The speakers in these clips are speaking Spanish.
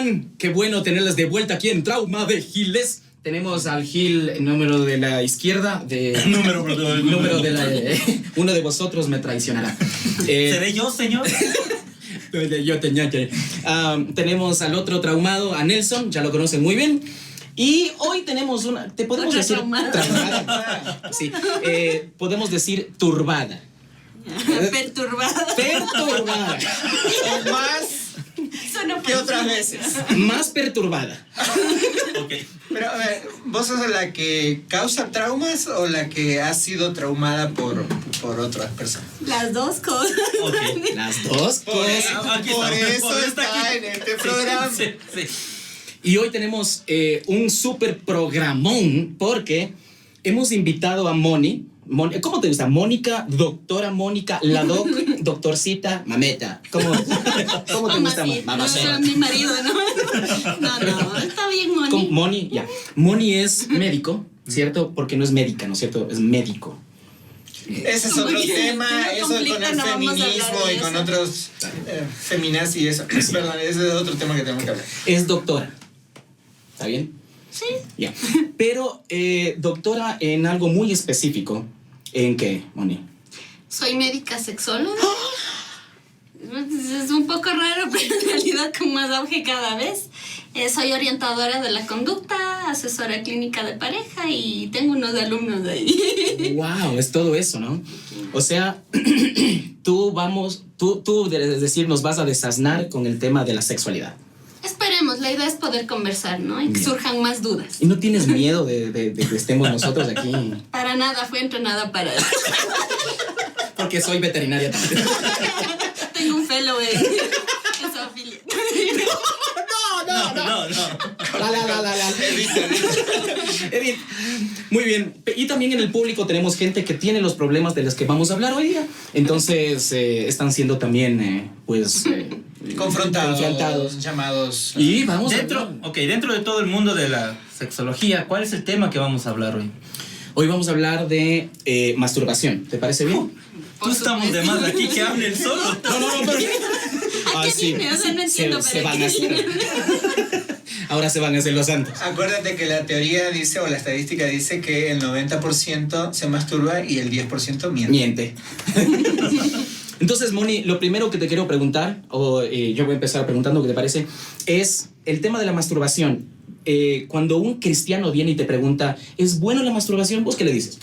están? Qué bueno tenerles de vuelta aquí en Trauma de Giles. Tenemos al Gil, el número de la izquierda, número de la... uno de vosotros me traicionará. ¿Seré yo, señor? Yo tenía que... tenemos al otro traumado, a Nelson, ya lo conocen muy bien. Y hoy tenemos una... ¿Te podemos ¿Otra decir traumada? Sí. Podemos decir turbada. Perturbada. Perturbada. O más que otras veces. Más perturbada. Ok. Pero a ver, ¿vos sos la que causa traumas o la que ha sido traumada por otras personas? Las dos cosas. Ok. Las dos cosas. Aquí Por estamos, eso por está aquí. en este programa. Sí. Y hoy tenemos un súper programón porque hemos invitado a Moni. ¿Cómo te gusta? Mónica, doctora Mónica, la doctorcita, mameta. ¿Cómo te gusta? Mamacita. No, mi marido, ¿no? No, está bien, Moni. Moni, ya. Moni es médico, ¿cierto? Porque no es médica, ¿no es cierto? Es médico. Ese es otro tema, eso con el no vamos a hablar feminismo de y con eso. otros feminazis y eso. Perdón, ese es otro tema que tenemos que hablar. Es doctora. ¿Está bien? Sí. Ya. Pero doctora en algo muy específico. ¿En qué, Moni? Soy médica sexóloga. Es un poco raro, pero en realidad con más auge cada vez. Soy orientadora de la conducta, asesora clínica de pareja y tengo unos alumnos ahí. Wow, es todo eso, ¿no? O sea, tú es decir, nos vas a desasnar con el tema de la sexualidad. Esperemos, la idea es poder conversar, ¿no? Y que surjan más dudas. ¿Y no tienes miedo de que estemos nosotros aquí? Para nada, fui entrenada para eso. Porque soy veterinaria también. Tengo un fellow en zoofilia. No. La. Edith. Muy bien. Y también en el público tenemos gente que tiene los problemas de los que vamos a hablar hoy día. Entonces están siendo también, Confrontados, llamados. Y vamos Dentro de todo el mundo de la sexología, ¿cuál es el tema que vamos a hablar hoy? Hoy vamos a hablar de masturbación. ¿Te parece bien? Tú estamos de más aquí que hable el solo. No. ¿A qué viene? O sea, no entiendo, se pero van ¿qué a hacer. viene? Ahora se van a hacer los santos. Acuérdate que la teoría dice, o la estadística dice que el 90% se masturba y el 10% miente. Entonces, Moni, lo primero que te quiero preguntar, yo voy a empezar preguntando qué te parece, es el tema de la masturbación. Cuando un cristiano viene y te pregunta, ¿es bueno la masturbación? ¿Vos qué le dices?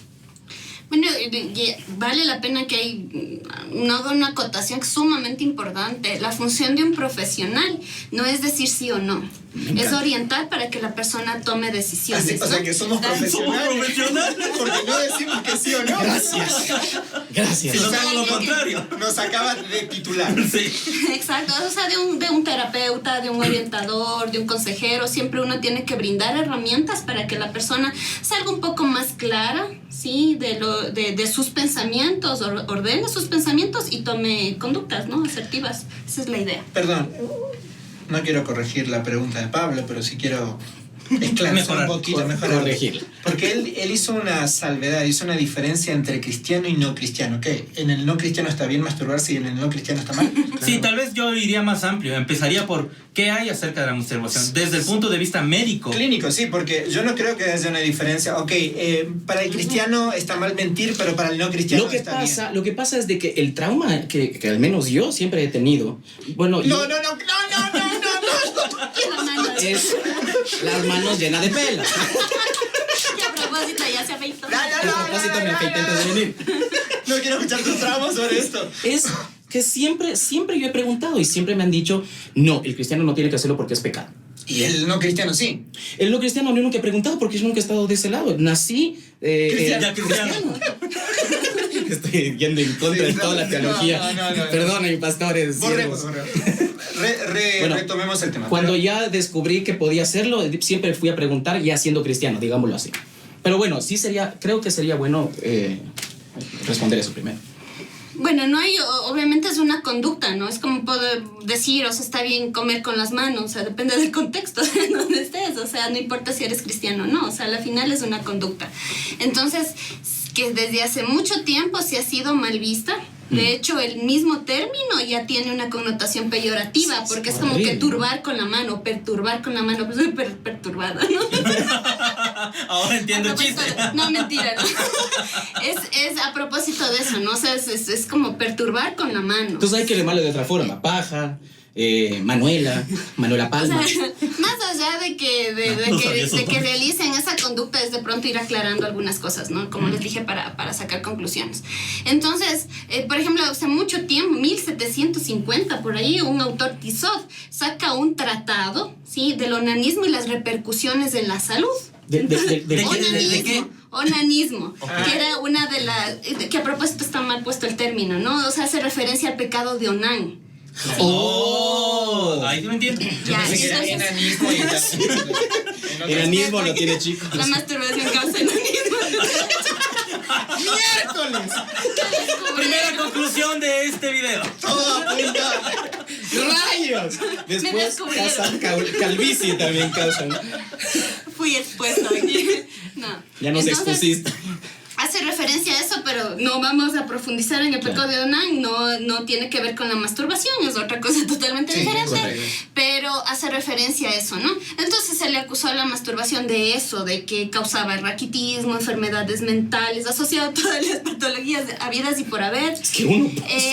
Bueno, vale la pena que hay una acotación que es sumamente importante. La función de un profesional no es decir sí o no. Es orientar para que la persona tome decisiones. Así, o sea, que somos profesionales. Porque no decimos que sí o no. Gracias. Si no somos lo contrario. Nos acaba de titular. Sí. Exacto, o sea, de un terapeuta, de un orientador, de un consejero, siempre uno tiene que brindar herramientas para que la persona salga un poco más clara, ¿sí? De sus pensamientos, ordene sus pensamientos y tome conductas, ¿no? Asertivas. Esa es la idea. Perdón, no quiero corregir la pregunta de Pablo, pero sí quiero esclarecer un poquito, mejorar. Corregir. Porque él hizo una salvedad, hizo una diferencia entre cristiano y no cristiano. ¿Qué? ¿En el no cristiano está bien masturbarse y en el no cristiano está mal? Sí, tal vez yo iría más amplio. Empezaría por qué hay acerca de la masturbación desde el punto de vista médico. Clínico, sí, porque yo no creo que haya una diferencia. Ok, para el cristiano está mal mentir, pero para el no cristiano está bien. Lo que pasa es de que el trauma que al menos yo siempre he tenido, bueno, No. es las manos llenas de pelos. Que a propósito ya se afeitó. A propósito me afeité antes de venir. No quiero escuchar tus traumas sobre esto. Es que siempre yo he preguntado y siempre me han dicho, no, el cristiano no tiene que hacerlo porque es pecado. Y el no cristiano sí. El no cristiano yo nunca he preguntado porque yo nunca he estado de ese lado. Nací Cristiano. Estoy yendo en contra de toda la teología. No. Perdonen, pastores. Borremos. Bueno, retomemos el tema. Cuando ya descubrí que podía hacerlo, siempre fui a preguntar ya siendo cristiano, digámoslo así. Pero bueno, creo que sería bueno responder eso primero. Bueno, no hay, obviamente es una conducta, ¿no? Es como poder decir, o sea, está bien comer con las manos, o sea, depende del contexto en donde estés, o sea, no importa si eres cristiano o no, o sea, al final es una conducta. Entonces, que desde hace mucho tiempo se ha sido mal vista. De hecho, el mismo término ya tiene una connotación peyorativa, porque es como que turbar con la mano, perturbar con la mano, pues soy perturbada, ¿no? Ahora entiendo el chiste. No, mentira, ¿no? Es a propósito de eso, ¿no? O sea, es como perturbar con la mano. Entonces hay que llamarlo de otra forma, paja, Manuela Palma. O sea, más allá de que realicen esa conducta, es de pronto ir aclarando algunas cosas, ¿no? Como les dije, para sacar conclusiones. Entonces, por ejemplo, hace mucho tiempo, 1750, por ahí, un autor Tissot saca un tratado, ¿sí? Del onanismo y las repercusiones en la salud. ¿De qué? Onanismo, que era una de las... que a propósito está mal puesto el término, ¿no? O sea, hace referencia al pecado de Onán. ¡Oh! Ahí no entiendo. Yo pensé que era enanismo y enanismo no tiene chicos. La masturbación causa enanismo. ¡Miércoles! Primera conclusión de este video. ¡Todo apunta! ¡Rayos! Después calvicie también causan. Fui expuesta aquí. No. Ya nos expusiste. Hace referencia a eso, pero no vamos a profundizar en el pecado de Onán. No tiene que ver con la masturbación, es otra cosa totalmente diferente. Correcto. Pero hace referencia a eso, ¿no? Entonces se le acusó a la masturbación de eso, de que causaba raquitismo, enfermedades mentales, asociado a todas las patologías habidas y por haber. Es que uno...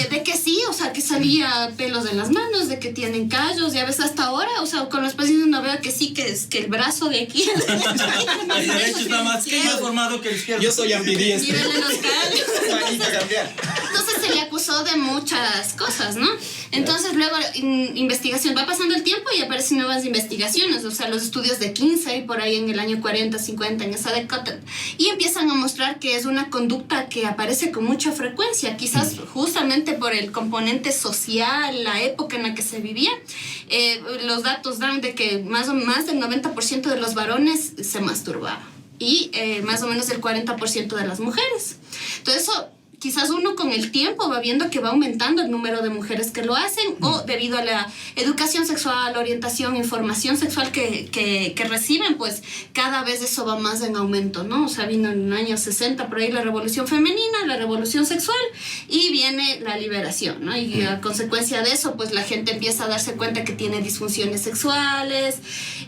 de que sí, o sea, que salía pelos en las manos, de que tienen callos, ya ves hasta ahora, o sea, con los pacientes uno ve que sí, que es que el brazo de aquí... El derecho está más formado que el izquierdo. Yo soy ambidiestro. Mírenle los callos. Entonces se le acusó de muchas cosas, ¿no? Entonces luego investigación, va pasando el tiempo y aparecen nuevas investigaciones, o sea, los estudios de Kinsey por ahí en el año 40, 50, en esa década, y empiezan a mostrar que es una conducta que aparece con mucha frecuencia, quizás justamente por el componente social, la época en la que se vivía. Los datos dan de que más del 90% de los varones se masturbaban y más o menos el 40% de las mujeres. Entonces eso, quizás uno con el tiempo va viendo que va aumentando el número de mujeres que lo hacen, o debido a la educación sexual, orientación, información sexual que reciben, pues cada vez eso va más en aumento, ¿no? O sea, vino en los años 60 por ahí la revolución femenina, la revolución sexual, y viene la liberación, ¿no? Y a consecuencia de eso, pues la gente empieza a darse cuenta que tiene disfunciones sexuales.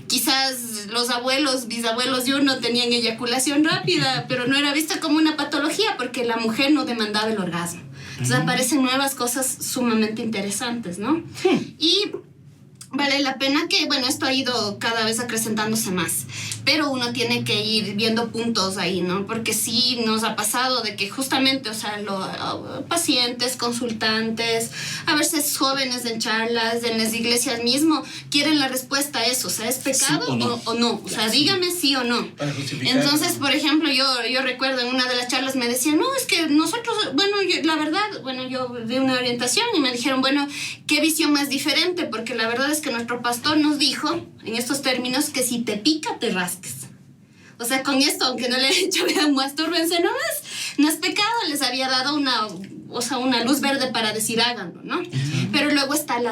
Quizás los abuelos, bisabuelos de uno tenían eyaculación rápida, pero no era vista como una patología porque la mujer no demandaba el orgasmo. Entonces aparecen nuevas cosas sumamente interesantes, ¿no? Y vale la pena que, bueno, esto ha ido cada vez acrecentándose más, pero uno tiene que ir viendo puntos ahí, ¿no? Porque sí nos ha pasado de que justamente, o sea, pacientes, consultantes, a veces jóvenes en charlas, en las iglesias mismo, quieren la respuesta a eso, o sea, ¿es pecado sí o no? O sea, dígame sí o no. Entonces, por ejemplo, yo recuerdo en una de las charlas me decían, no, es que nosotros, bueno, yo di una orientación y me dijeron, bueno, ¿qué visión más diferente? Porque la verdad es que nuestro pastor nos dijo, en estos términos, que si te pica, te rasques. O sea, con esto, aunque no le he dicho, vean, mastúrbense, no es pecado, les había dado una luz verde para decir háganlo, ¿no? Pero luego está la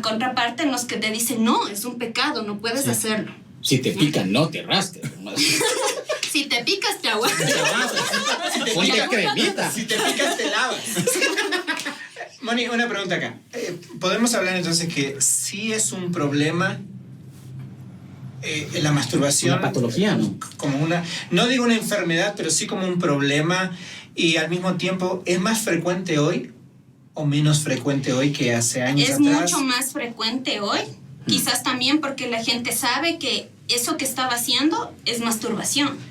contraparte en los que te dicen, no, es un pecado, no puedes hacerlo. Si te pican, no te rasques. Si te picas, te aguantas. Si te picas, te lavas. Moni, una pregunta acá. ¿Podemos hablar entonces que sí es un problema la masturbación? Una patología, ¿no? Como no digo una enfermedad, pero sí como un problema, y al mismo tiempo, ¿es más frecuente hoy o menos frecuente hoy que hace años atrás? Es mucho más frecuente hoy, quizás también porque la gente sabe que eso que estaba haciendo es masturbación.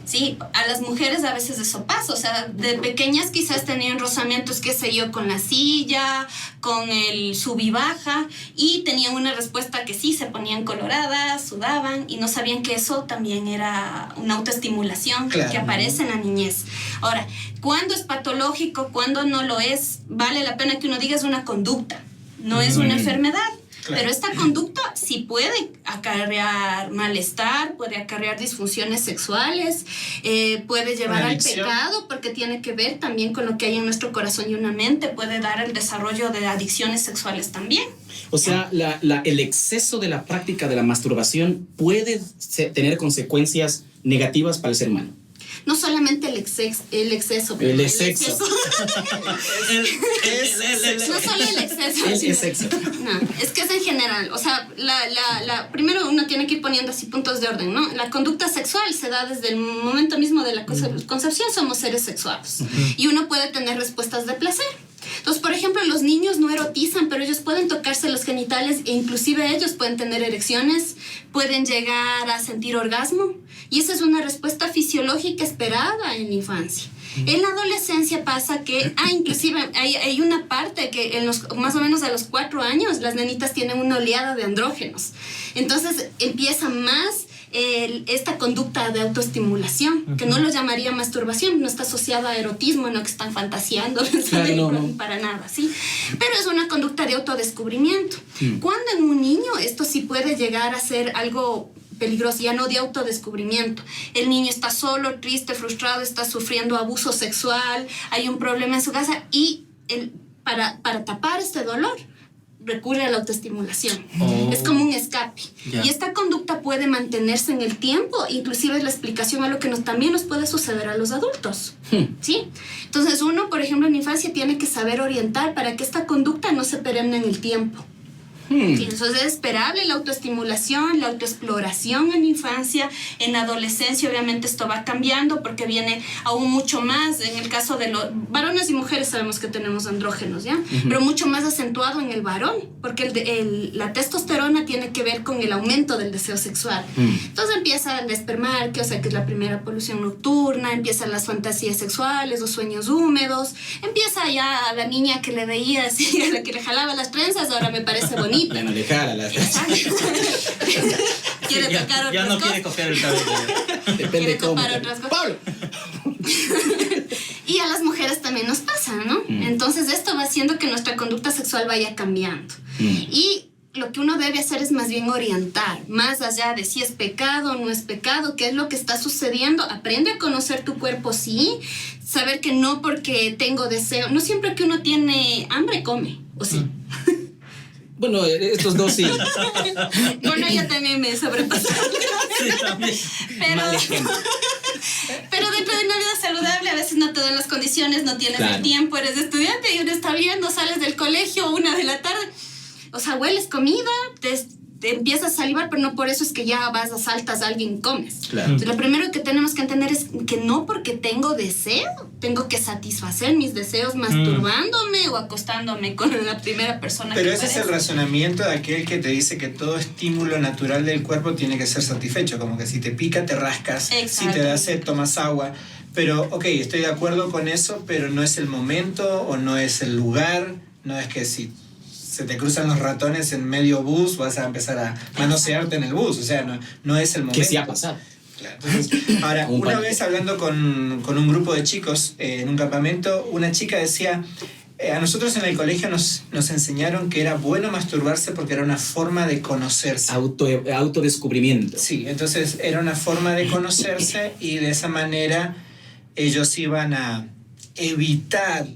Sí, a las mujeres a veces eso pasa, o sea, de pequeñas quizás tenían rozamientos, qué sé yo, con la silla, con el sub y baja, y tenían una respuesta que sí, se ponían coloradas, sudaban, y no sabían que eso también era una autoestimulación que aparece en la niñez. Ahora, ¿cuándo es patológico, cuándo no lo es? Vale la pena que uno diga es una conducta, no es una enfermedad. Claro. Pero esta conducta sí puede acarrear malestar, puede acarrear disfunciones sexuales, puede llevar al pecado, porque tiene que ver también con lo que hay en nuestro corazón y una mente, puede dar el desarrollo de adicciones sexuales también. O sea, el exceso de la práctica de la masturbación puede tener consecuencias negativas para el ser humano. No solamente el exceso. El sexo. No solo el exceso. El sexo. No, es que es en general. O sea, primero uno tiene que ir poniendo así puntos de orden, ¿no? La conducta sexual se da desde el momento mismo de la concepción, somos seres sexuados. Y uno puede tener respuestas de placer. Entonces, por ejemplo, los niños no erotizan, pero ellos pueden tocarse los genitales e inclusive ellos pueden tener erecciones, pueden llegar a sentir orgasmo. Y esa es una respuesta fisiológica esperada en la infancia. En la adolescencia pasa que, inclusive hay una parte que más o menos a los 4 años las nenitas tienen una oleada de andrógenos. Entonces empieza más esta conducta de autoestimulación, que no lo llamaría masturbación, no está asociada a erotismo, no que están fantaseando, claro, no. para nada, ¿sí? Pero es una conducta de autodescubrimiento. Cuando en un niño esto sí puede llegar a ser algo peligroso, ya no de autodescubrimiento. El niño está solo, triste, frustrado, está sufriendo abuso sexual, hay un problema en su casa y para tapar este dolor recurre a la autoestimulación. Es como un escape. Y esta conducta puede mantenerse en el tiempo, inclusive es la explicación a lo que también nos puede suceder a los adultos. ¿Sí? Entonces uno, por ejemplo, en la infancia tiene que saber orientar para que esta conducta no se perenne en el tiempo. Sí, entonces es esperable la autoestimulación, la autoexploración en la infancia. En la adolescencia obviamente esto va cambiando porque viene aún mucho más. En el caso de los varones y mujeres sabemos que tenemos andrógenos, ¿ya? Pero mucho más acentuado en el varón, porque la testosterona tiene que ver con el aumento del deseo sexual. Entonces empieza el espermarquio, o sea que es la primera polución nocturna, empiezan las fantasías sexuales, los sueños húmedos, empieza ya a la niña que le veía así, a la que le jalaba las trenzas, ahora me parece bonito. Ya no le jala las quiere tocar otras ya no cosas. quiere copiar el cabello. Depende de cómo. Otras cosas. Pablo. Y a las mujeres también nos pasa, ¿no? Entonces esto va haciendo que nuestra conducta sexual vaya cambiando. Y lo que uno debe hacer es más bien orientar, más allá de si es pecado o no es pecado, qué es lo que está sucediendo. Aprende a conocer tu cuerpo, sí. Saber que no porque tengo deseo, no siempre que uno tiene hambre come, ¿o sí? Bueno, estos dos sí. Bueno, yo también me sobrepasé. Sí, también. Mal ejemplo. Pero dentro de una vida saludable a veces no te dan las condiciones, no tienes el tiempo, eres estudiante y uno está viendo, sales del colegio 1 de la tarde. O sea, hueles comida, te empiezas a salivar, pero no por eso es que ya vas a saltas a alguien y comes. Claro. Entonces, lo primero que tenemos que entender es que no porque tengo deseo, tengo que satisfacer mis deseos masturbándome o acostándome con la primera persona Pero que ese aparece. es el razonamiento de aquel que te dice que todo estímulo natural del cuerpo tiene que ser satisfecho, como que si te pica te rascas, si te da sed tomas agua. Pero, ok, estoy de acuerdo con eso, pero no es el momento o no es el lugar, no es que si se te cruzan los ratones en medio bus vas a empezar a manosearte en el bus, o sea, no es el momento. Que sí ha pasado. Claro, entonces, ahora, una vez hablando con un grupo de chicos en un campamento, una chica decía, a nosotros en el colegio nos enseñaron que era bueno masturbarse porque era una forma de conocerse. Autodescubrimiento. Sí, entonces era una forma de conocerse y de esa manera ellos iban a evitar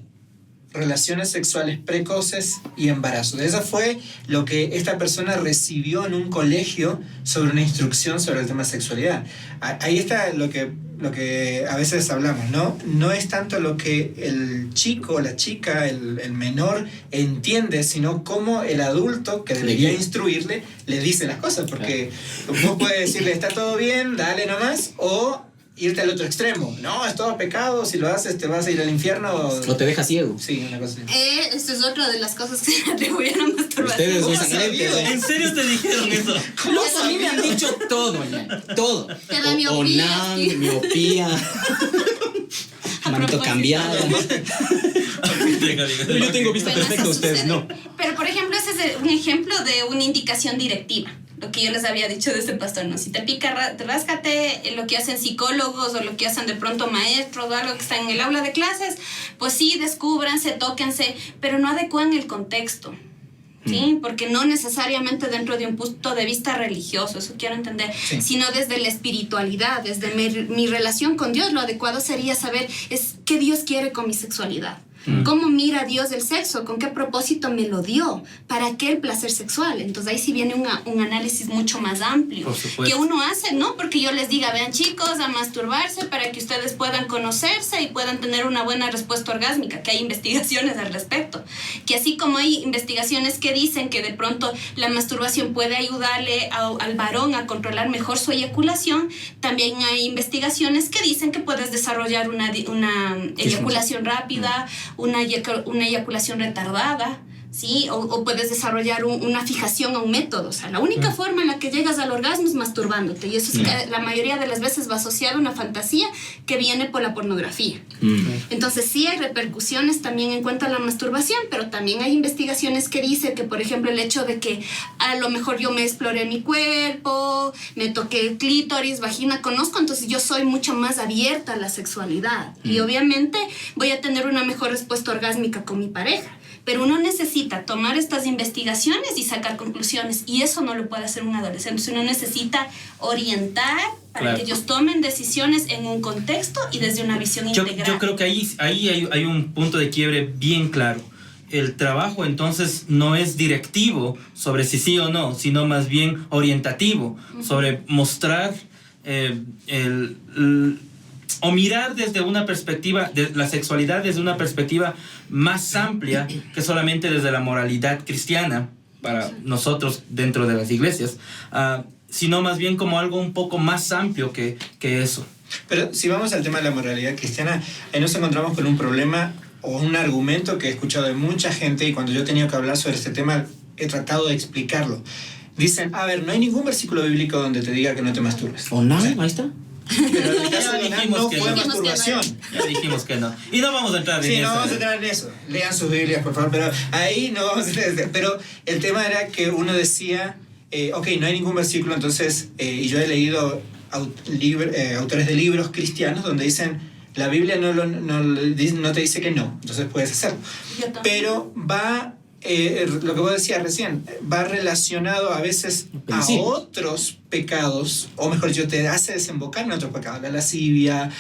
relaciones sexuales precoces y embarazos. Eso fue lo que esta persona recibió en un colegio sobre una instrucción sobre el tema de sexualidad. Ahí está lo que a veces hablamos, ¿no? No es tanto lo que el chico, la chica, el menor entiende, sino cómo el adulto que debería instruirle le dice las cosas, porque vos puedes decirle, está todo bien, dale nomás, o irte al otro extremo. No, es todo pecado, si lo haces te vas a ir al infierno. O te deja ciego. Sí, una cosa así. Esto es otra de las cosas que se atribuyen a masturbación. Ustedes ¿Cómo usan sabido? ¿En serio te dijeron eso? No, a mí me han dicho todo, ya. Todo. Te da miopía, ONAM, sí. miopía. Manito cambiada. Pero yo tengo vista Bueno, perfecta, eso ustedes sucede. no. Pero, por ejemplo, ese es un ejemplo de una indicación directiva. Lo que yo les había dicho de este pastor, ¿no? Si te pica, ráscate, lo que hacen psicólogos o lo que hacen de pronto maestros o algo que está en el aula de clases, pues sí, descúbranse, tóquense, pero no adecúan el contexto. ¿Sí? Porque no necesariamente dentro de un punto de vista religioso, eso quiero entender, sino desde la espiritualidad, desde mi relación con Dios. Lo adecuado sería saber es qué Dios quiere con mi sexualidad. ¿Cómo mira Dios el sexo? ¿Con qué propósito me lo dio? ¿Para qué el placer sexual? Entonces ahí sí viene un análisis mucho más amplio. Por supuesto. Que uno hace, ¿no? Porque yo les diga, vean chicos, a masturbarse para que ustedes puedan conocerse y puedan tener una buena respuesta orgásmica, que hay investigaciones al respecto. Que así como hay investigaciones que dicen que de pronto la masturbación puede ayudarle al varón a controlar mejor su eyaculación, también hay investigaciones que dicen que puedes desarrollar una eyaculación rápida, una eyaculación retardada, ¿sí? O puedes desarrollar una fijación a un método. O sea, la única forma en la que llegas al orgasmo es masturbándote. Y eso es que la mayoría de las veces va asociado a una fantasía que viene por la pornografía. Entonces sí hay repercusiones también en cuanto a la masturbación, pero también hay investigaciones que dicen que, por ejemplo, el hecho de que a lo mejor yo me exploré mi cuerpo, me toqué el clítoris, vagina, conozco, entonces yo soy mucho más abierta a la sexualidad. Y obviamente voy a tener una mejor respuesta orgásmica con mi pareja. Pero uno necesita tomar estas investigaciones y sacar conclusiones. Y eso no lo puede hacer un adolescente. Uno necesita orientar para que ellos tomen decisiones en un contexto y desde una visión integral. Yo creo que ahí hay un punto de quiebre bien claro. El trabajo entonces no es directivo sobre si sí o no, sino más bien orientativo, sobre mostrar o mirar desde una perspectiva de la sexualidad desde una perspectiva más amplia que solamente desde la moralidad cristiana para nosotros dentro de las iglesias, sino más bien como algo un poco más amplio que eso. Pero si vamos al tema de la moralidad cristiana, ahí nos encontramos con un problema o un argumento que he escuchado de mucha gente, y cuando yo he tenido que hablar sobre este tema he tratado de explicarlo. Dicen, a ver, no hay ningún versículo bíblico donde te diga que no te masturbes. ¿O no? Ahí está. Pero en el caso de Onan no fue masturbación. Ya dijimos que no. Y no vamos a entrar en eso. Sí, no vamos a entrar en eso. Lean sus Biblias, por favor. Pero ahí no vamos a entrar en eso. Pero el tema era que uno decía, ok, no hay ningún versículo, entonces, y yo he leído autores de libros cristianos donde dicen, la Biblia no te dice que no, entonces puedes hacerlo. Pero va... lo que vos decías recién, va relacionado a veces a otros pecados, o mejor dicho, te hace desembocar en otros pecados, la lascivia,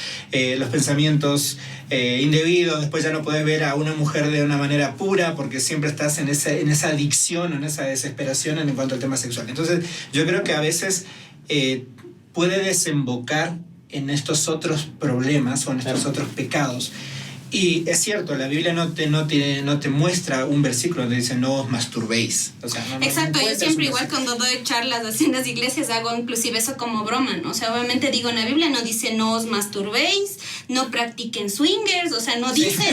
los pensamientos indebidos. Después ya no puedes ver a una mujer de una manera pura porque siempre estás en esa adicción o en esa desesperación en cuanto al tema sexual. Entonces yo creo que a veces puede desembocar en estos otros problemas o en estos otros pecados. Y es cierto, la Biblia no te muestra un versículo donde dice no os masturbéis. O sea, exacto, yo siempre igual cuando doy charlas así en las iglesias hago inclusive eso como broma, ¿no? O sea, obviamente digo, en la Biblia no dice no os masturbéis, no practiquen swingers, o sea, no dice...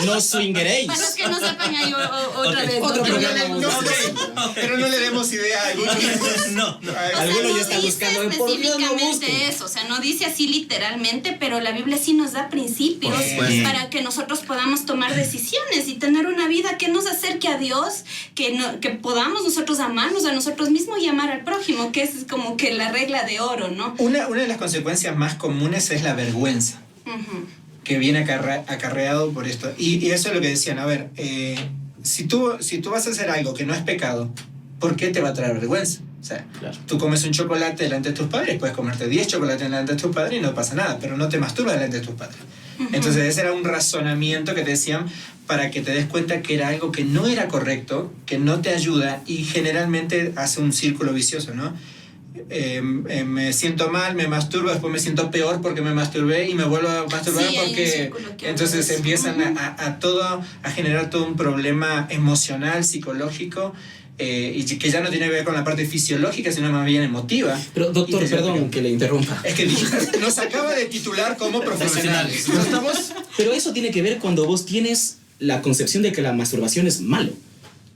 No swingeréis. Para los que no sepan, hay otra vez. Otro programa. Pero no le demos idea a algunos. No. Algunos ya están buscando específicamente eso, o sea, no dice así literalmente, pero la Biblia sí nos da principios para que nosotros podamos tomar decisiones y tener una vida que nos acerque a Dios, que podamos nosotros amarnos a nosotros mismos y amar al prójimo, que es como que la regla de oro, ¿no? Una de las consecuencias más comunes es la vergüenza, que viene acarreado por esto. Y eso es lo que decían, a ver, si tú vas a hacer algo que no es pecado, ¿por qué te va a traer vergüenza? O sea, tú comes un chocolate delante de tus padres, puedes comerte 10 chocolates delante de tus padres y no pasa nada, pero no te masturbas delante de tus padres. Entonces ese era un razonamiento que te decían para que te des cuenta que era algo que no era correcto, que no te ayuda y generalmente hace un círculo vicioso, ¿no? Me siento mal, me masturbo, después me siento peor porque me masturbé y me vuelvo a masturbar porque entonces empiezan a generar todo un problema emocional, psicológico. Y que ya no tiene que ver con la parte fisiológica, sino más bien emotiva. Pero doctor, perdón que le interrumpa. Es que nos acaba de titular como profesionales. ¿No estamos? Pero eso tiene que ver cuando vos tienes la concepción de que la masturbación es malo.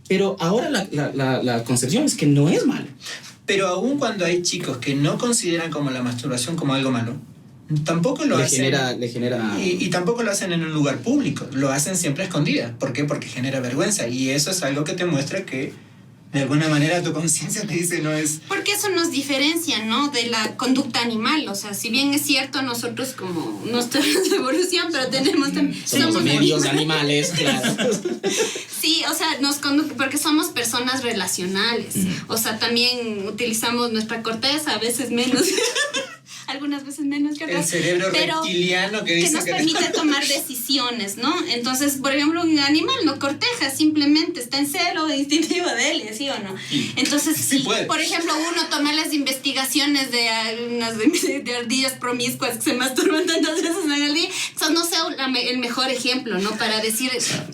Pero ahora la concepción es que no es malo. Pero aún cuando hay chicos que no consideran como la masturbación como algo malo, tampoco lo hacen. Le genera... Y tampoco lo hacen en un lugar público. Lo hacen siempre a escondidas. ¿Por qué? Porque genera vergüenza. Y eso es algo que te muestra que de alguna manera tu conciencia te dice no es... Porque eso nos diferencia, ¿no? De la conducta animal. O sea, si bien es cierto, nosotros como nuestra evolución, pero tenemos también... Somos medios animales, claro. Sí, o sea, porque somos personas relacionales. O sea, también utilizamos nuestra corteza, a veces menos... algunas veces menos que El otras. cerebro pero reptiliano que que dice nos que permite tomar decisiones, ¿no? Entonces, por ejemplo, un animal no corteja, simplemente está en celo instintivo de él, ¿sí o no? Entonces, sí puede. por ejemplo, uno toma las investigaciones de algunas de ardillas promiscuas que se masturban tantas veces en el día, o sea, no sea el mejor ejemplo, ¿no? Para decir,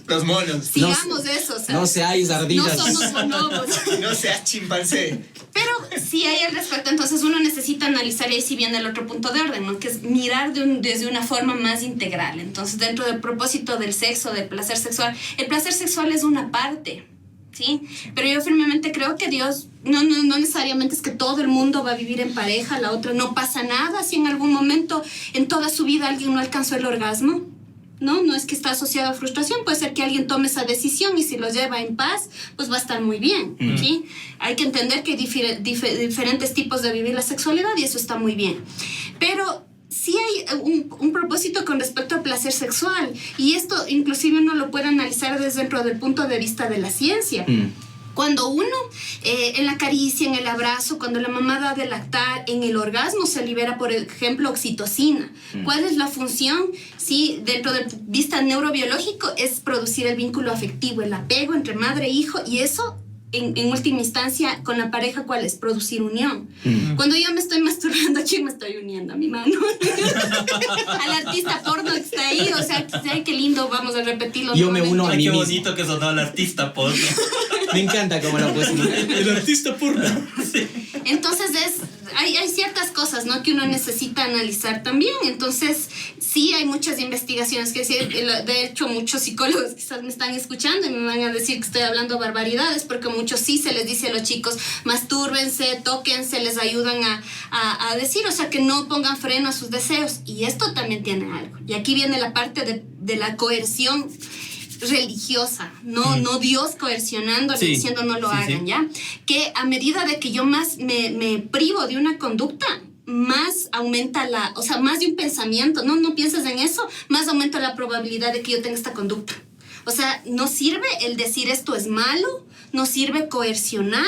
los monos. sigamos eso, o sea, No seáis ardillas. no somos bonobos. No seas chimpancé. Pero sí hay al respecto, entonces uno necesita analizar, y ahí sí viene el otro punto de orden, ¿no? Que es mirar desde una forma más integral. Entonces, dentro del propósito del sexo, del placer sexual, el placer sexual es una parte, ¿sí? Pero yo firmemente creo que Dios, no necesariamente es que todo el mundo va a vivir en pareja, la otra, no pasa nada si en algún momento en toda su vida alguien no alcanzó el orgasmo. No es que está asociado a frustración, puede ser que alguien tome esa decisión y si lo lleva en paz, pues va a estar muy bien, ¿sí? Hay que entender que hay diferentes tipos de vivir la sexualidad y eso está muy bien. Pero sí hay un propósito con respecto al placer sexual y esto inclusive uno lo puede analizar desde dentro del punto de vista de la ciencia. Cuando uno, en la caricia, en el abrazo, cuando la mamá da de lactar, en el orgasmo se libera, por ejemplo, oxitocina. ¿Cuál es la función? Sí, dentro del vista neurobiológico es producir el vínculo afectivo, el apego entre madre e hijo, y eso, en última instancia, con la pareja, ¿cuál es? Producir unión. Cuando yo me estoy masturbando, ¿a quién me estoy uniendo? A mi mano. Al artista porno que está ahí, o sea, ay, qué lindo, vamos a repetirlo. Yo me uno a Ay, mí qué mismo. bonito que sonó el artista porno. Me encanta cómo lo puedes. El artista porno. Sí. Entonces hay ciertas cosas, ¿no? Que uno necesita analizar también. Entonces sí hay muchas investigaciones que de hecho muchos psicólogos quizás me están escuchando y me van a decir que estoy hablando barbaridades porque muchos sí se les dice a los chicos mastúrbense, tóquense, les ayudan a decir, o sea, que no pongan freno a sus deseos, y esto también tiene algo, y aquí viene la parte de la coerción religiosa, no Dios coercionando, diciendo no lo hagan, ¿ya? Que a medida de que yo más me privo de una conducta, más aumenta más de un pensamiento, no pienses en eso, más aumenta la probabilidad de que yo tenga esta conducta. O sea, no sirve el decir esto es malo, no sirve coercionar,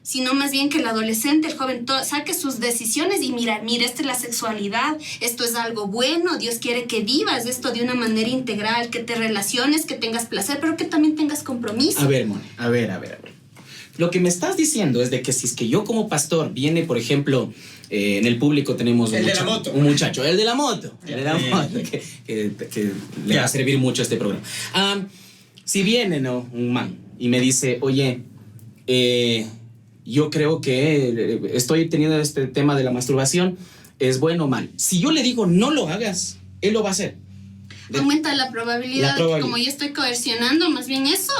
sino más bien que el adolescente, el joven, saque sus decisiones y mira, esta es la sexualidad, esto es algo bueno, Dios quiere que vivas esto de una manera integral, que te relaciones, que tengas placer, pero que también tengas compromiso. A ver, Moni, a ver. Lo que me estás diciendo es de que si es que yo como pastor viene, por ejemplo, en el público tenemos un muchacho, el de la moto, que le va a servir mucho este programa. Si viene, ¿no? Un man y me dice, oye, yo creo que estoy teniendo este tema de la masturbación, ¿es bueno o mal? Si yo le digo no lo hagas, él lo va a hacer. Aumenta la probabilidad de que como yo estoy coercionando, más bien eso,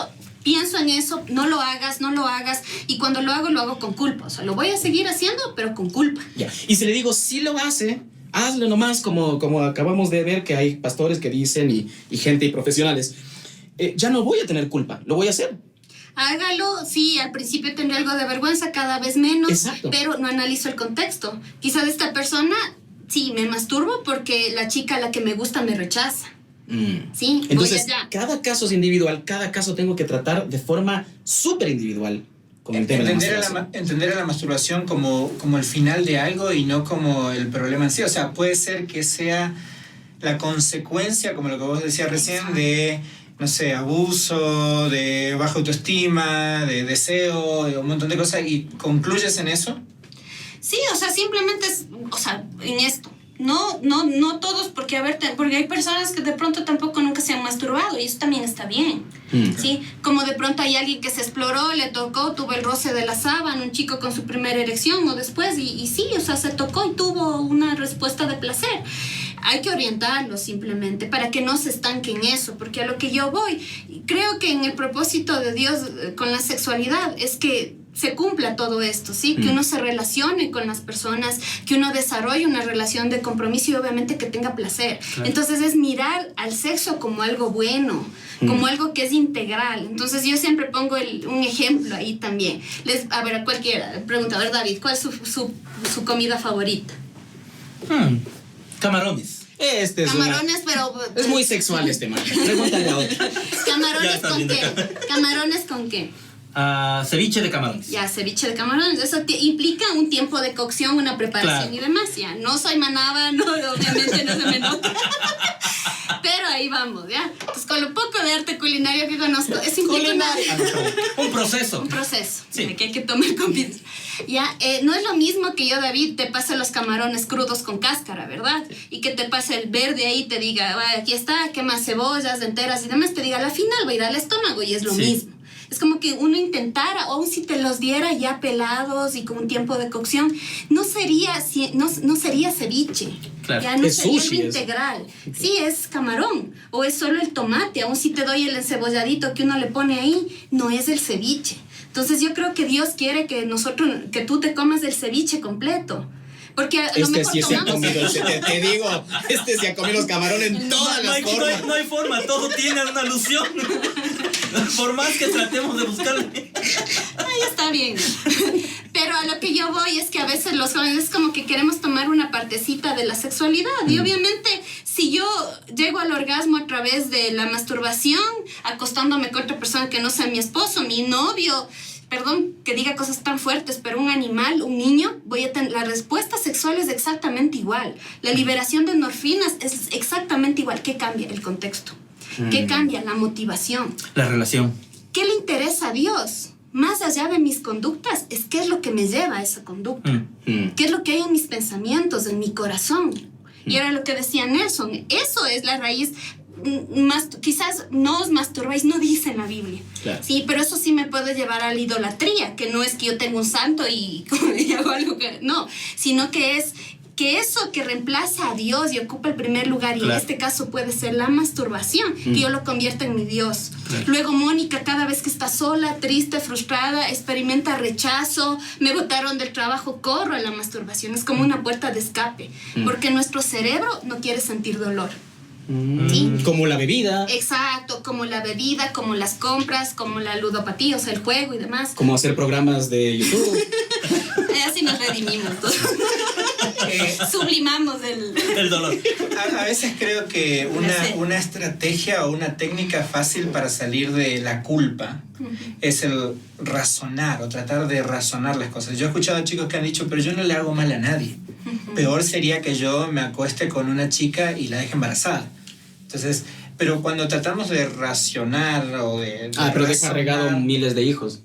pienso en eso, no lo hagas, y cuando lo hago con culpa, o sea, lo voy a seguir haciendo, pero con culpa. Ya. Y si le digo sí lo hace, hazlo nomás, como acabamos de ver que hay pastores que dicen y gente y profesionales, ya no voy a tener culpa, lo voy a hacer. Hágalo, sí, al principio tendré algo de vergüenza, cada vez menos. Exacto. Pero no analizo el contexto. Quizás esta persona, sí, me masturbo porque la chica a la que me gusta me rechaza. Sí, entonces, cada caso es individual, cada caso tengo que tratar de forma súper individual con el tema de la masturbación. Entender a la masturbación como el final de algo y no como el problema en sí. O sea, puede ser que sea la consecuencia, como lo que vos decías recién, de, no sé, abuso, de baja autoestima, de deseo, de un montón de cosas, y concluyes en eso. Sí, o sea, simplemente es, o sea, en esto. No todos, porque porque hay personas que de pronto tampoco nunca se han masturbado y eso también está bien, ¿sí? Como de pronto hay alguien que se exploró, le tocó, tuvo el roce de la sábana, un chico con su primera erección o después y sí, o sea, se tocó y tuvo una respuesta de placer. Hay que orientarlo simplemente para que no se estanque en eso, porque a lo que yo voy, creo que en el propósito de Dios con la sexualidad es que se cumpla todo esto, ¿sí? Que uno se relacione con las personas, que uno desarrolle una relación de compromiso y obviamente que tenga placer. Claro. Entonces es mirar al sexo como algo bueno, como algo que es integral. Entonces yo siempre pongo un ejemplo ahí también. A ver, a cualquiera, pregunta, a ver, David, ¿cuál es su comida favorita? Camarones. Camarones, pero... Es muy sexual este man. Pregúntale a otro. ¿Camarones con qué? ¿Camarones con qué? Ceviche de camarones. Ya, ceviche de camarones. Eso implica un tiempo de cocción, una preparación y demás. Ya, no soy manaba, no, obviamente no se me nota. Pero ahí vamos, ¿ya? Entonces, con lo poco de arte culinario que conozco, es Un proceso. un proceso Sí. que hay que tomar con pinzas. Ya, no es lo mismo que yo, David, te pase los camarones crudos con cáscara, ¿verdad? Y que te pase el verde ahí y te diga, "Vaya, aquí está, qué más cebollas enteras y demás", te diga, al final va a ir al estómago y es lo mismo. Es como que uno intentara, aun si te los diera ya pelados y con un tiempo de cocción, no sería ceviche. Claro. Ya no Es sería sushi, algo integral. Sí, es camarón. O es solo el tomate. Aun si te doy el enceboladito que uno le pone ahí, no es el ceviche. Entonces yo creo que Dios quiere que tú te comas el ceviche completo. Porque a lo mejor Sí se ha tomamos... comido, te digo, se ha comido los camarones en todas las formas. No hay forma, todo tiene una alusión. Por más que tratemos de buscarle. Ay, está bien. Pero a lo que yo voy es que a veces los jóvenes es como que queremos tomar una partecita de la sexualidad. Y obviamente, si yo llego al orgasmo a través de la masturbación, acostándome con otra persona que no sea mi esposo, mi novio, perdón que diga cosas tan fuertes, pero un animal, un niño, la respuesta sexual es exactamente igual. La liberación de endorfinas es exactamente igual. ¿Qué cambia? El contexto. ¿Qué cambia? La motivación. La relación. ¿Qué le interesa a Dios? Más allá de mis conductas, es qué es lo que me lleva a esa conducta. ¿Qué es lo que hay en mis pensamientos, en mi corazón? Y era lo que decía Nelson. Eso es la raíz. Quizás no os masturbáis, no dice en la Biblia. Claro. Sí, pero eso sí me puede llevar a la idolatría, que no es que yo tenga un santo y hago algo que... No, sino que es que eso que reemplaza a Dios y ocupa el primer lugar, y en este caso puede ser la masturbación, que yo lo convierto en mi Dios. Luego Mónica, cada vez que está sola, triste, frustrada, experimenta rechazo, me botaron del trabajo, corro a la masturbación. Es como una puerta de escape, porque nuestro cerebro no quiere sentir dolor. ¿Sí? Como la bebida, Exacto, como la bebida, como las compras, como la ludopatía, o sea, el juego y demás. como hacer programas de YouTube. Así nos redimimos todos. Sublimamos El dolor. A veces creo que una estrategia o una técnica fácil para salir de la culpa es el razonar o tratar de razonar las cosas. Yo he escuchado a chicos que han dicho, pero yo no le hago mal a nadie. Peor sería que yo me acueste con una chica y la deje embarazada. Entonces, pero cuando tratamos de racionar o de Pero deja regado miles de hijos.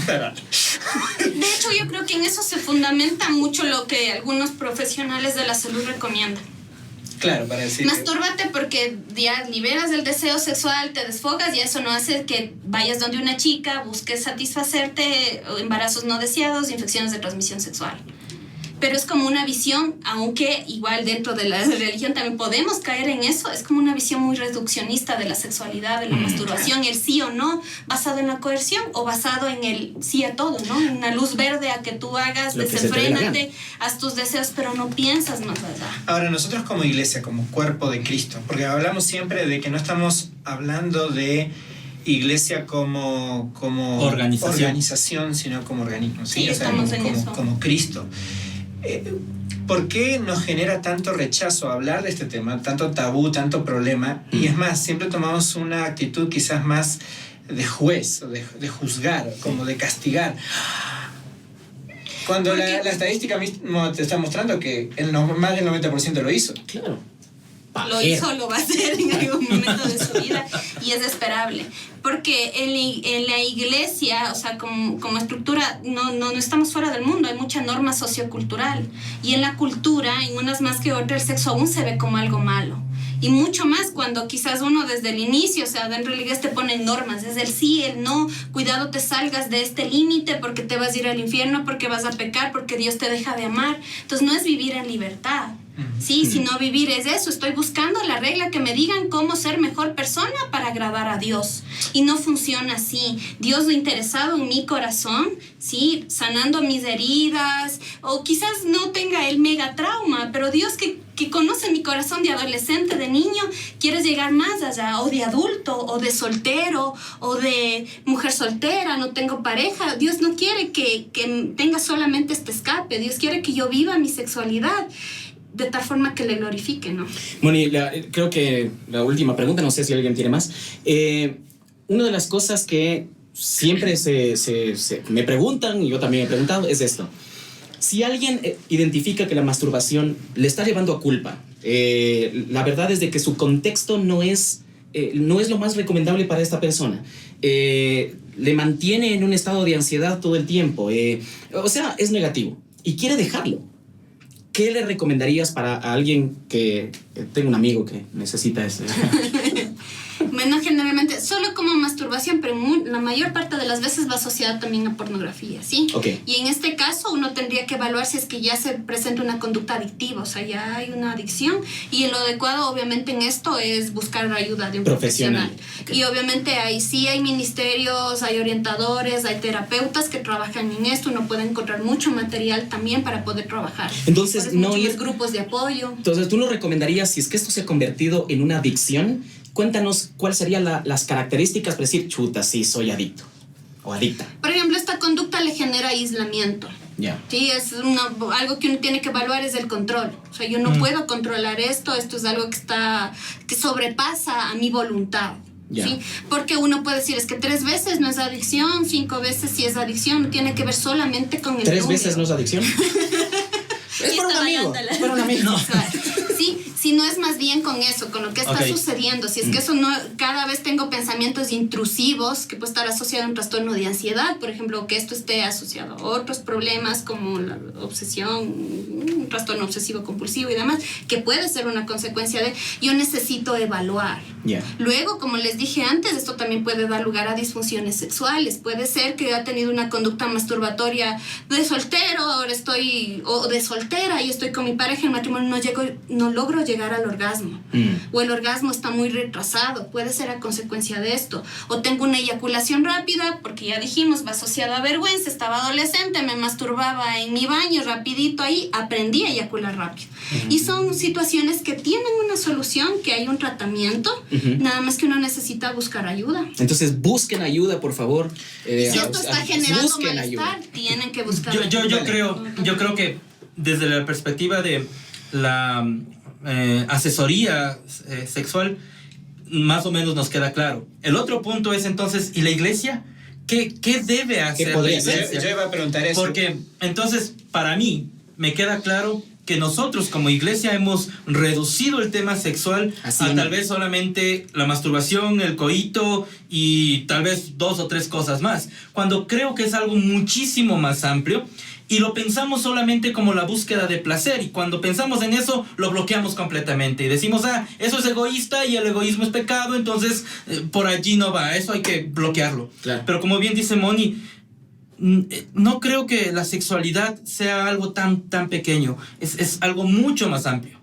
De hecho, yo creo que en eso se fundamenta mucho lo que algunos profesionales de la salud recomiendan. Claro, para decir... Mastúrbate porque ya liberas el deseo sexual, te desfogas, y eso no hace que vayas donde una chica, busques satisfacerte, embarazos no deseados, infecciones de transmisión sexual. Pero es como una visión, aunque igual dentro de la religión también podemos caer en eso, es como una visión muy reduccionista de la sexualidad, de la masturbación, el sí o no, basado en la coerción o basado en el sí a todo, ¿no? En una luz verde a que tú hagas, desenfrénate, haz tus deseos, pero no piensas más allá. Ahora, nosotros como iglesia, como cuerpo de Cristo, porque hablamos siempre de que no estamos hablando de iglesia como organización, sino como organismo, ¿sí? Sí, O sea, estamos en eso. como Cristo. ¿Por qué nos genera tanto rechazo hablar de este tema, tanto tabú, tanto problema? Y es más, siempre tomamos una actitud quizás más de juez, o de juzgar, como de castigar. Cuando la estadística mismo te está mostrando que más del 90% lo hizo. Claro. Lo hizo, lo va a hacer en algún momento de su vida, y es esperable. Porque en la iglesia, o sea, como estructura, no estamos fuera del mundo, hay mucha norma sociocultural. Y en la cultura, en unas más que otras, el sexo aún se ve como algo malo. Y mucho más cuando quizás uno desde el inicio, o sea, dentro de la iglesia te ponen normas, desde el sí, el no, cuidado te salgas de este límite porque te vas a ir al infierno, porque vas a pecar, porque Dios te deja de amar. Entonces no es vivir en libertad. Sí, sino vivir es eso, estoy buscando la regla que me digan cómo ser mejor persona para agradar a Dios, y no funciona así. Dios lo interesado en mi corazón, sí, sanando mis heridas, o quizás no tenga el mega trauma, pero Dios que conoce mi corazón de adolescente, de niño, quiere llegar más allá, o de adulto, o de soltero, o de mujer soltera, no tengo pareja. Dios no quiere que tenga solamente este escape, Dios quiere que yo viva mi sexualidad de tal forma que le glorifique, ¿no? Moni, creo que la última pregunta, no sé si alguien tiene más. Una de las cosas que siempre me preguntan, y yo también he preguntado, es esto. Si alguien identifica que la masturbación le está llevando a culpa, la verdad es de que su contexto no es lo más recomendable para esta persona. Le mantiene en un estado de ansiedad todo el tiempo. O sea, es negativo y quiere dejarlo. ¿Qué le recomendarías para alguien que tengo un amigo que necesita eso? Bueno, generalmente, solo como masturbación, pero la mayor parte de las veces va asociada también a pornografía, ¿sí? Okay. Y en este caso uno tendría que evaluar si es que ya se presenta una conducta adictiva, o sea, ya hay una adicción, y lo adecuado obviamente en esto es buscar ayuda de un profesional. Okay. Y obviamente ahí sí hay ministerios, hay orientadores, hay terapeutas que trabajan en esto, uno puede encontrar mucho material también para poder trabajar. Entonces, no ir grupos de apoyo. Entonces, ¿tú nos recomendarías, si es que esto se ha convertido en una adicción, cuéntanos cuáles serían las características para decir, chuta, sí, soy adicto o adicta? Por ejemplo, esta conducta le genera aislamiento. Yeah. Sí, es algo que uno tiene que evaluar es el control. O sea, yo no puedo controlar esto es algo que sobrepasa a mi voluntad. Yeah. ¿Sí? Porque uno puede decir, es que 3 veces no es adicción, 5 veces sí es adicción, no tiene que ver solamente con el 3 número. veces no es adicción. Es para un amigo. Es para un amigo. No. Sí, si no es más bien con eso, con lo que está sucediendo. Si es que eso no, cada vez tengo pensamientos intrusivos que puede estar asociado a un trastorno de ansiedad, por ejemplo, que esto esté asociado a otros problemas como la obsesión, un trastorno obsesivo compulsivo y demás, que puede ser una consecuencia de, yo necesito evaluar. Yeah. Luego, como les dije antes, esto también puede dar lugar a disfunciones sexuales. Puede ser que haya tenido una conducta masturbatoria de soltero, ahora o de soltera y estoy con mi pareja en matrimonio, no logro llegar al orgasmo. O el orgasmo está muy retrasado, puede ser a consecuencia de esto. O tengo una eyaculación rápida, porque ya dijimos, va asociada a vergüenza, estaba adolescente, me masturbaba en mi baño rapidito ahí, aprendí a eyacular rápido. Y son situaciones que tienen una solución, que hay un tratamiento, nada más que uno necesita buscar ayuda. Entonces busquen ayuda, por favor. Si esto está generando malestar, tienen que buscar ayuda. Yo creo que desde la perspectiva de la asesoría sexual, más o menos nos queda claro. El otro punto es entonces, ¿y la iglesia? ¿Qué debe hacer la iglesia? Yo iba a preguntar eso. Porque entonces, para mí, me queda claro que nosotros como iglesia hemos reducido el tema sexual a tal vez solamente la masturbación, el coito y tal vez 2 o 3 cosas más, cuando creo que es algo muchísimo más amplio y lo pensamos solamente como la búsqueda de placer, y cuando pensamos en eso lo bloqueamos completamente y decimos, eso es egoísta y el egoísmo es pecado, entonces por allí no va, eso hay que bloquearlo. Claro. Pero como bien dice Moni, no creo que la sexualidad sea algo tan pequeño, es algo mucho más amplio.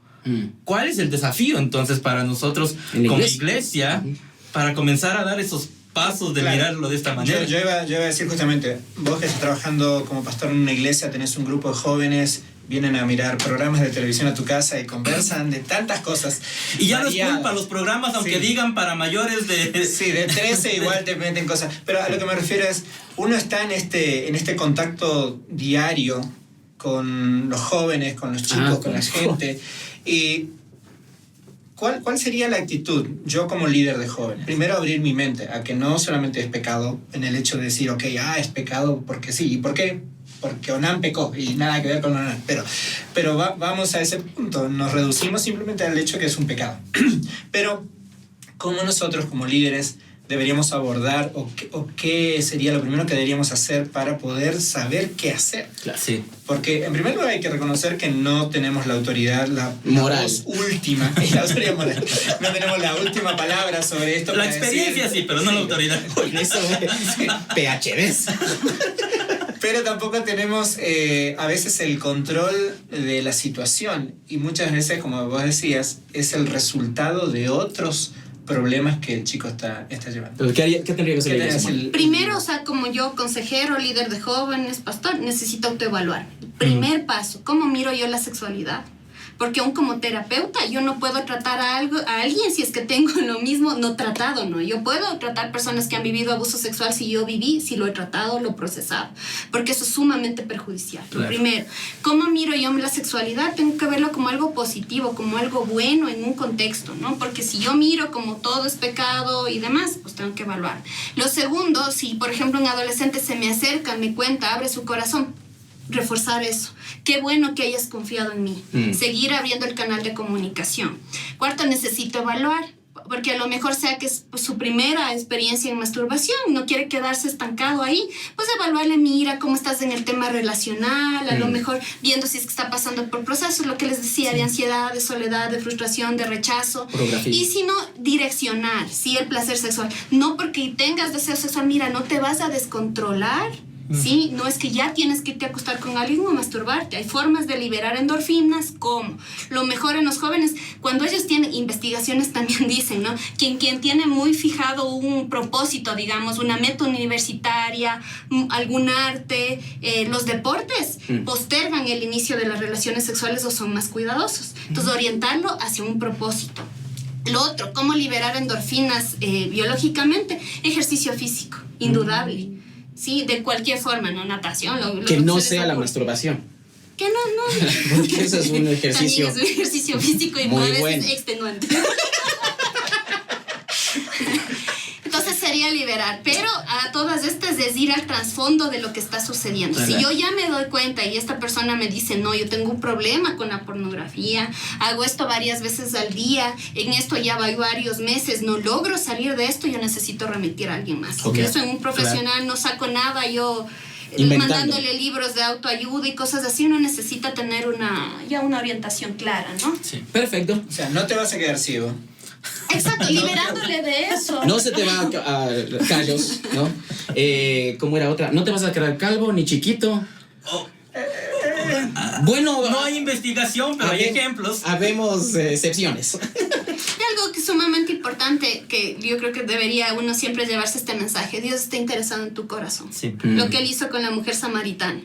¿Cuál es el desafío entonces para nosotros como iglesia para comenzar a dar esos pasos de mirarlo de esta manera? Yo iba a decir justamente, vos que estás trabajando como pastor en una iglesia, tenés un grupo de jóvenes, vienen a mirar programas de televisión a tu casa y conversan de tantas cosas. Y ya no es culpa los programas, aunque digan para mayores de... Sí, de 13 igual te meten cosas. Pero a lo que me refiero es, uno está en este contacto diario con los jóvenes, con los chicos, con la gente. Y ¿cuál sería la actitud? Yo como líder de jóvenes, primero abrir mi mente a que no solamente es pecado en el hecho de decir, ok, es pecado porque sí. ¿Y por qué? Porque Onan pecó y nada que ver con Onan. Pero vamos a ese punto, nos reducimos simplemente al hecho que es un pecado. Pero, ¿cómo nosotros como líderes deberíamos abordar o qué sería lo primero que deberíamos hacer para poder saber qué hacer? Claro. Sí. Porque en primer lugar hay que reconocer que no tenemos la autoridad, la voz última, la autoridad moral. No tenemos la última palabra sobre esto. La experiencia sí, pero no la autoridad. Eso PhDs. Pero tampoco tenemos a veces el control de la situación, y muchas veces, como vos decías, es el resultado de otros problemas que el chico está llevando. ¿Pero qué tendría que hacer? Primero, o sea, como yo, consejero, líder de jóvenes, pastor, necesito autoevaluar. Primer paso, ¿cómo miro yo la sexualidad? porque aún como terapeuta yo no puedo tratar a alguien si es que tengo lo mismo no tratado, ¿no? Yo puedo tratar personas que han vivido abuso sexual si yo viví, si lo he tratado, lo he procesado, porque eso es sumamente perjudicial. Claro. Lo primero, ¿cómo miro yo la sexualidad? Tengo que verlo como algo positivo, como algo bueno en un contexto, ¿no? Porque si yo miro como todo es pecado y demás, pues tengo que evaluar. Lo segundo, si por ejemplo un adolescente se me acerca, me cuenta, abre su corazón, reforzar eso. Qué bueno que hayas confiado en mí. Seguir abriendo el canal de comunicación. Cuarto, necesito evaluar, porque a lo mejor sea que es su primera experiencia en masturbación, no quiere quedarse estancado ahí, pues evaluarle, mira cómo estás en el tema relacional, a lo mejor viendo si es que está pasando por procesos, lo que les decía, de ansiedad, de soledad, de frustración, de rechazo. Y si no, direccionar, sí, el placer sexual. No porque tengas deseo sexual, mira, no te vas a descontrolar. Sí, no es que ya tienes que irte a acostar con alguien o masturbarte. Hay formas de liberar endorfinas, como lo mejor en los jóvenes, cuando ellos tienen, investigaciones también dicen, ¿no? Quien tiene muy fijado un propósito, digamos, una meta universitaria, algún arte, los deportes, postergan el inicio de las relaciones sexuales o son más cuidadosos. Entonces, orientarlo hacia un propósito. Lo otro, cómo liberar endorfinas biológicamente, ejercicio físico, indudable. Sí, de cualquier forma, ¿no? Natación. Que no sea la masturbación. Que no. Porque eso es un ejercicio. También es un ejercicio físico y muy a veces bueno. extenuante. Entonces sería liberar, pero a todas estas es ir al trasfondo de lo que está sucediendo. Si yo ya me doy cuenta y esta persona me dice, no, yo tengo un problema con la pornografía, hago esto varias veces al día, en esto ya voy varios meses, no logro salir de esto, yo necesito remitir a alguien más. Okay. Yo soy un profesional, no saco nada, yo mandándole libros de autoayuda y cosas así, uno necesita tener una orientación clara, ¿no? Sí. Perfecto. O sea, no te vas a quedar ciego. Exacto, liberándole de eso. No se te va a callos, ¿no? ¿Cómo era otra? No te vas a quedar calvo ni chiquito. Bueno, No hay investigación, pero hay ejemplos. Habemos excepciones. Y algo que es sumamente importante, que yo creo que debería uno siempre llevarse este mensaje: Dios está interesado en tu corazón. Sí. Lo que él hizo con la mujer samaritana.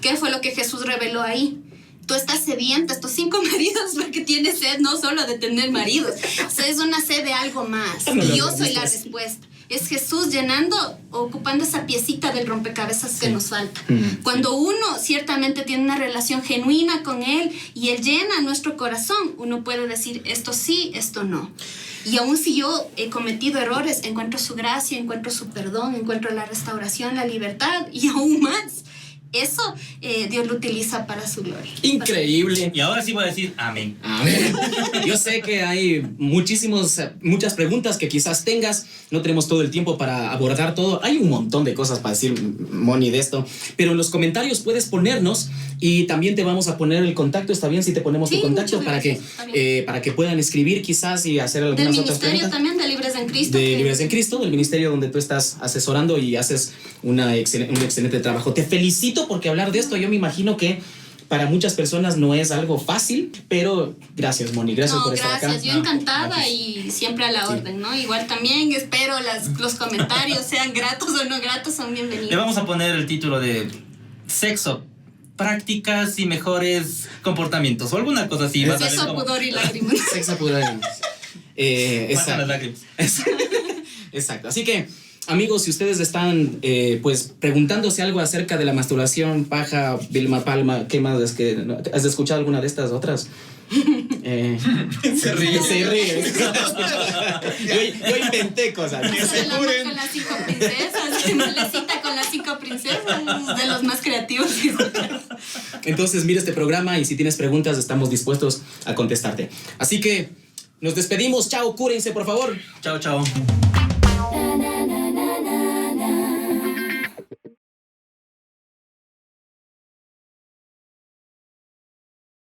¿Qué fue lo que Jesús reveló ahí? Tú estás sedienta, estos 5 maridos, porque tienes sed no solo de tener maridos, o sea, es una sed de algo más. Y yo soy la respuesta. Es Jesús llenando, ocupando esa piecita del rompecabezas que nos falta. Cuando uno ciertamente tiene una relación genuina con Él y Él llena nuestro corazón, uno puede decir esto sí, esto no. Y aun si yo he cometido errores, encuentro su gracia, encuentro su perdón, encuentro la restauración, la libertad y aún más. Eso Dios lo utiliza para su gloria. Increíble. Y ahora sí voy a decir amén. Amén. Yo sé que hay muchas preguntas que quizás tengas. No tenemos todo el tiempo para abordar todo. Hay un montón de cosas para decir, Moni, de esto. Pero en los comentarios puedes ponernos y también te vamos a poner el contacto. ¿Está bien si te ponemos tu contacto para que puedan escribir quizás y hacer algunas otras preguntas? Del ministerio también, de Libres en Cristo. De Libres en Cristo, del ministerio donde tú estás asesorando y haces un excelente trabajo. Te felicito porque hablar de esto, yo me imagino que para muchas personas no es algo fácil, pero gracias, Moni, gracias por estar acá. Yo encantada y siempre a la orden, ¿no? Igual también espero los comentarios, sean gratos o no gratos, son bienvenidos. Le vamos a poner el título de sexo, prácticas y mejores comportamientos o alguna cosa así. Sexo, pudor y lágrimas. Sexo, pudor y lágrimas. Exacto. Las lágrimas. Exacto, así que amigos, si ustedes están pues preguntándose algo acerca de la masturbación, paja, Vilma Palma, ¿qué más? ¿Has escuchado alguna de estas otras? Se ríe. Yo inventé cosas. El amor con las 5 princesas, Malecita con las 5 princesas, de los más creativos. Entonces mira este programa y si tienes preguntas estamos dispuestos a contestarte. Así que nos despedimos. Chao, cúrense por favor. Chao, chao.